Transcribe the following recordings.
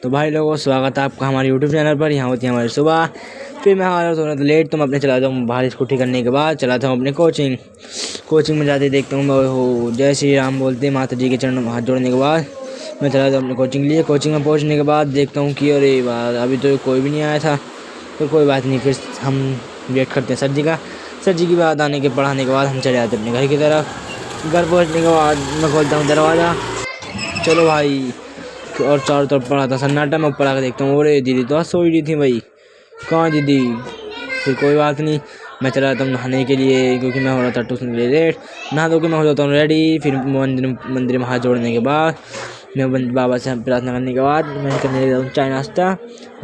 तो भाई लोगों स्वागत है आपका हमारे यूट्यूब चैनल पर। यहाँ होती है हमारी सुबह, फिर मैं आ रहा हूँ थोड़ा लेट, तो मैं अपने चला जाऊँ बाहर स्कूटी करने के बाद चलाता हूँ अपने कोचिंग में जाते देखता हूँ मैं हो जय श्री राम बोलते माता जी के चरणों में हाथ जोड़ने के बाद मैं चला जाऊँ अपने कोचिंग के लिए। कोचिंग में पहुँचने के बाद देखता हूँ कि अरे वाह अभी तो कोई भी नहीं आया था, तो कोई बात नहीं, फिर हम वेट करते हैं सर जी की बात आने के पढ़ाने के बाद हम चले जाते हैं अपने घर की तरफ। घर पहुँचने के बाद मैं खोलता हूँ दरवाज़ा, चलो भाई, और चारों तरफ पड़ा था सन्नाटा। मैं ऊपर आकर देखता हूँ अरे दीदी तो आज सोई रही थी भाई, कहाँ दीदी। फिर कोई बात नहीं, मैं चला जाता हूँ नहाने के लिए क्योंकि मैं हो रहा था ट्यूशन के लिए लेट। नहा धो के मैं हो जाता हूँ रेडी। फिर मंदिर में हाथ जोड़ने के बाद मैं बाबा से प्रार्थना करने के बाद मैं करने लगा हूँ चाय नाश्ता।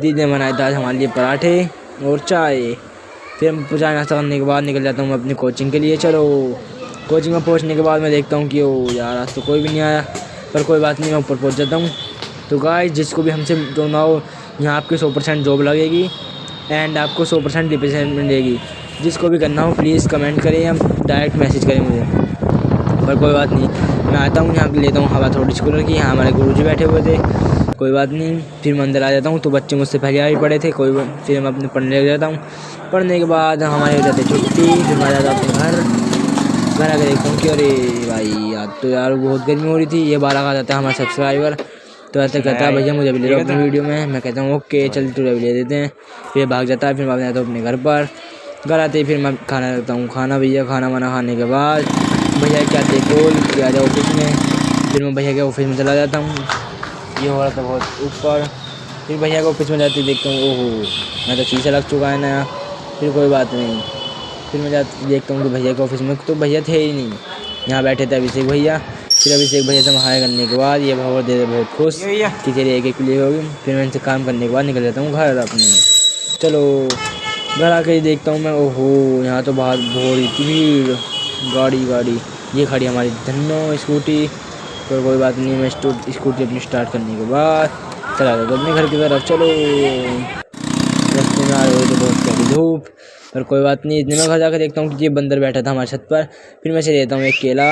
दीदी ने बनाया था आज हमारे लिए पराठे और चाय। फिर चाय नाश्ता करने के बाद निकल जाता हूँ मैं अपनी कोचिंग के लिए। चलो कोचिंग में पहुँचने के बाद मैं देखता हूँ कि ओ यार आज तो कोई भी नहीं आया, पर कोई बात नहीं, मैं ऊपर पहुँच जाता हूँ। तो गाइस जिसको भी हमसे जोड़ना हो, यहाँ आपकी 100% जॉब लगेगी एंड आपको 100% रिप्रेजेंट मिलेगी। जिसको भी करना हो प्लीज़ कमेंट करें या डायरेक्ट मैसेज करें मुझे। पर कोई बात नहीं, मैं आता हूँ यहाँ लेता हूँ हवा थोड़ी स्कूलर की। यहाँ हमारे गुरुजी बैठे हुए थे, कोई बात नहीं। फिर मैं अंदर आ जाता हूँ तो बच्चे मुझसे पहले आ ही पड़े थे, फिर मैं अपने पढ़ने लग जाता हूँ। पढ़ने के बाद हमारे हो जाते छुट्टी, फिर मैं आ जाता अपने घर आकर देखता हूँ कि अरे भाई आज तो यार बहुत गर्मी हो रही थी। ये 12 आ जाता है हमारा सब्सक्राइबर, तो ऐसा कहता है भैया मुझे भी ले लो अपनी वीडियो में। मैं कहता हूँ ओके चल तुझे भी ले देते हैं। फिर भाग जाता है। फिर मैं जाता हूँ अपने घर पर। घर आते ही फिर मैं खाना लगता हूँ खाना। भैया खाना वाना खाने के बाद भैया क्या थे कॉल किया जाए ऑफिस में। फिर मैं भैया के ऑफिस में चला जाता हूँ। ये हो रहा था बहुत ऊपर। फिर भैया के ऑफिस में जाते देखता हूँ ओहो मैं तो शीशा लग चुका है नया। फिर कोई बात नहीं, फिर मैं देखता हूँ कि भैया के ऑफिस में तो भैया थे ही नहीं, यहाँ बैठे थे अभिषेक भैया। फिर अभिषेक भैया से हाय करने के बाद ये भैया दे बहुत खुश कि तेरी एक लिए होगी। फिर मैं इनसे काम करने के बाद निकल जाता हूँ घर अपने। चलो घर आके देखता हूँ मैं ओहो यहाँ तो बाहर बहुत इतनी भीड़, गाड़ी ये खड़ी हमारी धन्नो स्कूटी। पर कोई बात नहीं, मैं स्कूटी अपनी स्टार्ट करने के बाद चला जाता अपने घर की तरफ। चलो रास्ते में आ रहे हो तो बहुत प्यारी धूप, पर कोई बात नहीं। इतने में घर जाकर देखता हूँ कि ये बंदर बैठा था हमारे छत पर। फिर मैं से लेता हूँ एक केला,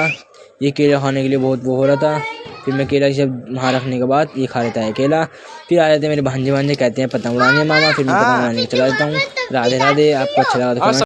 ये केला खाने के लिए बहुत वो हो रहा था। फिर मैं केला सब वहाँ रखने के बाद ये खा लेता है केला। फिर आ जाते हैं मेरे भांजे कहते हैं पतंग उड़ाने मामा। फिर मैं पतंग उड़ाने चला जाता हूँ। राधे राधे, आपको अच्छा लगा तो